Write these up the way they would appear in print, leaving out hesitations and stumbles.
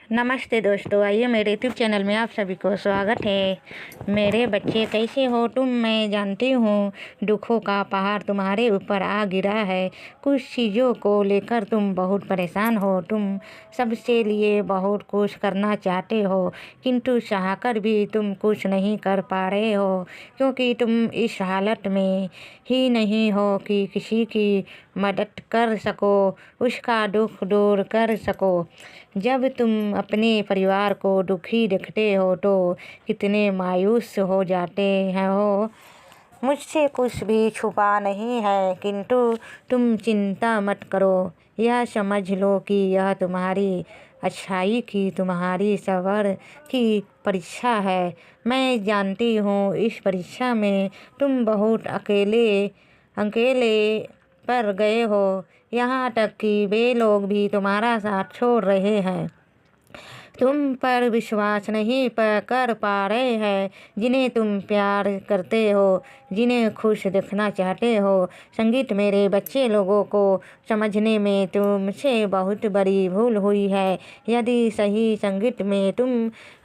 नमस्ते दोस्तों, आइए मेरे यूट्यूब चैनल में आप सभी को स्वागत है। मेरे बच्चे कैसे हो तुम? मैं जानती हूँ दुखों का पहाड़ तुम्हारे ऊपर आ गिरा है। कुछ चीज़ों को लेकर तुम बहुत परेशान हो। तुम सबसे लिए बहुत कुछ करना चाहते हो, किंतु चाहकर भी तुम कुछ नहीं कर पा रहे हो, क्योंकि तुम इस हालत में ही नहीं हो कि किसी की मदद कर सको, उसका दुख दूर कर सको। जब तुम अपने परिवार को दुखी देखते हो तो कितने मायूस हो जाते हैं हो। मुझसे कुछ भी छुपा नहीं है, किंतु तुम चिंता मत करो। यह समझ लो कि यह तुम्हारी अच्छाई की, तुम्हारी सब्र की परीक्षा है। मैं जानती हूँ इस परीक्षा में तुम बहुत अकेले पर गए हो, यहाँ तक कि वे लोग भी तुम्हारा साथ छोड़ रहे हैं, तुम पर विश्वास नहीं कर पा रहे हैं, जिन्हें तुम प्यार करते हो, जिन्हें खुश देखना चाहते हो। संगीत मेरे बच्चे लोगों को समझने में तुमसे बहुत बड़ी भूल हुई है। यदि सही संगीत में तुम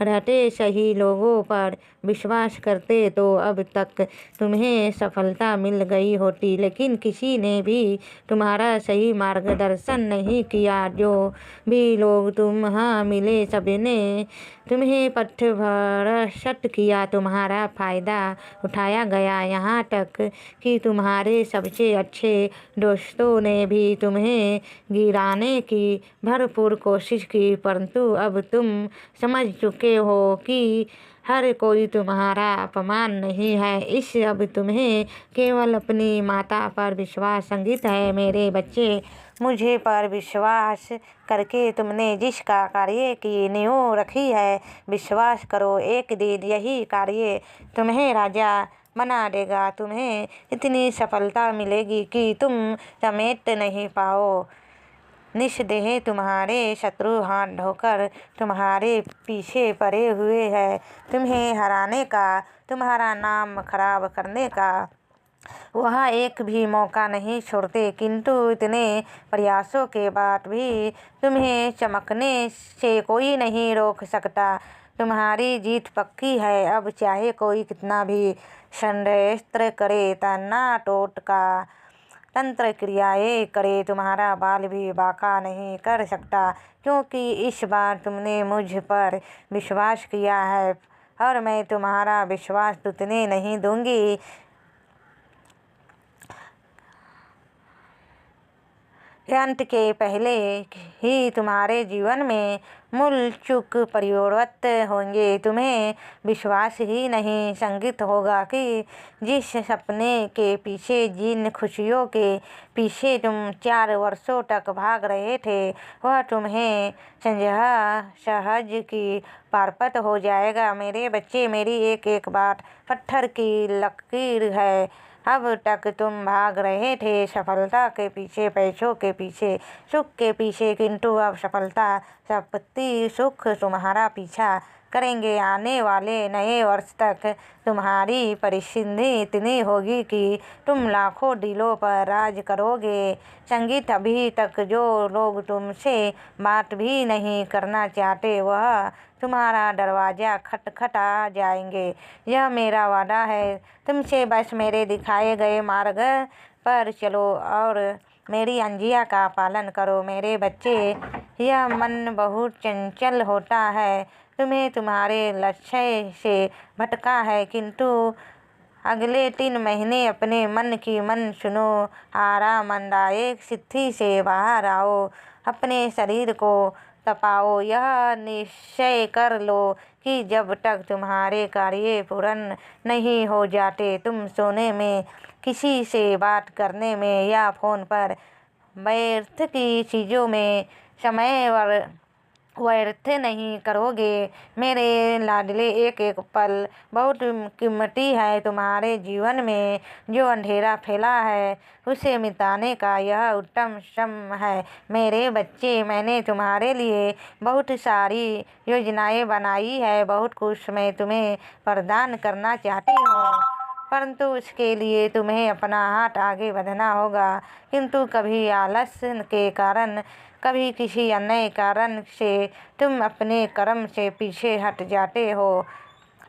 रहते, सही लोगों पर विश्वास करते, तो अब तक तुम्हें सफलता मिल गई होती, लेकिन किसी ने भी तुम्हारा सही मार्गदर्शन नहीं किया। जो भी लोग तुम्हें मिले, सबने तुम्हें पथभ्रष्ट किया, तुम्हारा फायदा उठाया गया, यहाँ तक कि तुम्हारे सबसे अच्छे दोस्तों ने भी तुम्हें गिराने की भरपूर कोशिश की। परंतु अब तुम समझ चुके हो कि हर कोई तुम्हारा अपमान नहीं है। अब तुम्हें केवल अपनी माता पर विश्वास। संगीत है मेरे बच्चे, मुझे पर विश्वास करके तुमने जिसका कार्य की नींव रखी है, विश्वास करो एक दिन यही कार्य तुम्हें राजा बना देगा। तुम्हें इतनी सफलता मिलेगी कि तुम समेट नहीं पाओ। निस्संदेह तुम्हारे शत्रु हाथ धोकर तुम्हारे पीछे पड़े हुए हैं, तुम्हें हराने का, तुम्हारा नाम खराब करने का वह एक भी मौका नहीं छोड़ते। किंतु इतने प्रयासों के बाद भी तुम्हें चमकने से कोई नहीं रोक सकता। तुम्हारी जीत पक्की है। अब चाहे कोई कितना भी षड्यंत्र करे, तना टोटका तंत्र क्रियाएं करे, तुम्हारा बाल भी बांका नहीं कर सकता, क्योंकि इस बार तुमने मुझ पर विश्वास किया है और मैं तुम्हारा विश्वास टूटने नहीं दूंगी। अंत के पहले ही तुम्हारे जीवन में मूल चूक परिवर्तित होंगे। तुम्हें विश्वास ही नहीं संगीत होगा कि जिस सपने के पीछे, जिन खुशियों के पीछे तुम 4 वर्षों तक भाग रहे थे, वह तुम्हें सहज की प्राप्त हो जाएगा। मेरे बच्चे, मेरी एक एक बात पत्थर की लकीर है। अब तक तुम भाग रहे थे सफलता के पीछे, पैसों के पीछे, सुख के पीछे, किंतु अब सफलता, संपत्ति, सुख तुम्हारा पीछा करेंगे। आने वाले नए वर्ष तक तुम्हारी परिस्थिति इतनी होगी कि तुम लाखों दिलों पर राज करोगे। संगीत, अभी तक जो लोग तुमसे बात भी नहीं करना चाहते, वह तुम्हारा दरवाज़ा खटखटा जाएंगे। यह मेरा वादा है तुमसे। बस मेरे दिखाए गए मार्ग पर चलो और मेरी आज्ञा का पालन करो। मेरे बच्चे, यह मन बहुत चंचल होता है, तुम्हें तुम्हारे लक्ष्य से भटका है, किंतु अगले 3 महीने अपने मन की मन सुनो, आरामदायक स्थिति से बाहर आओ, अपने शरीर को तपाओ। यह निश्चय कर लो कि जब तक तुम्हारे कार्य पूर्ण नहीं हो जाते, तुम सोने में, किसी से बात करने में या फोन पर व्यर्थ की चीज़ों में समय व्यर्थ नहीं करोगे। मेरे लाडले, एक एक पल बहुत कीमती है। तुम्हारे जीवन में जो अंधेरा फैला है, उसे मिटाने का यह उत्तम समय है। मेरे बच्चे, मैंने तुम्हारे लिए बहुत सारी योजनाएं बनाई है, बहुत कुछ मैं तुम्हें प्रदान करना चाहती हूँ, परंतु उसके लिए तुम्हें अपना हाथ आगे बढ़ाना होगा। किंतु कभी आलस्य के कारण, कभी किसी अन्य कारण से तुम अपने कर्म से पीछे हट जाते हो।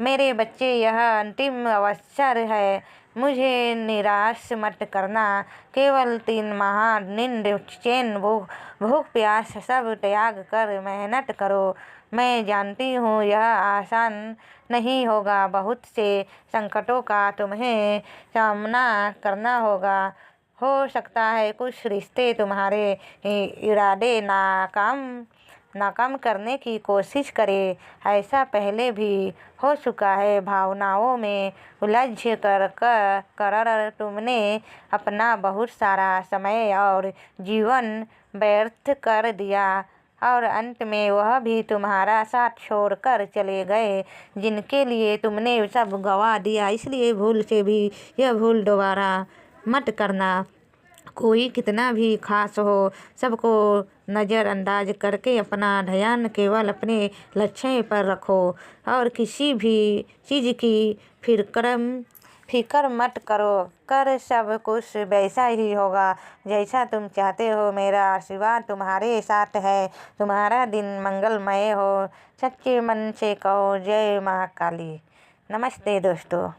मेरे बच्चे, यह अंतिम अवसर है, मुझे निराश मत करना। केवल 3 माह नींद, चैन, भूख प्यास सब त्याग कर मेहनत करो। मैं जानती हूँ यह आसान नहीं होगा, बहुत से संकटों का तुम्हें सामना करना होगा। हो सकता है कुछ रिश्ते तुम्हारे इरादे नाकाम करने की कोशिश करे। ऐसा पहले भी हो चुका है। भावनाओं में उलझ कर तुमने अपना बहुत सारा समय और जीवन व्यर्थ कर दिया, और अंत में वह भी तुम्हारा साथ छोड़कर चले गए जिनके लिए तुमने सब गंवा दिया। इसलिए भूल से भी यह भूल दोबारा मत करना। कोई कितना भी खास हो, सबको नज़रअंदाज करके अपना ध्यान केवल अपने लक्ष्य पर रखो और किसी भी चीज़ की फिक्र मत करो। कर सब कुछ वैसा ही होगा जैसा तुम चाहते हो। मेरा आशीर्वाद तुम्हारे साथ है। तुम्हारा दिन मंगलमय हो। सच्चे मन से कहो जय महाकाली। नमस्ते दोस्तों।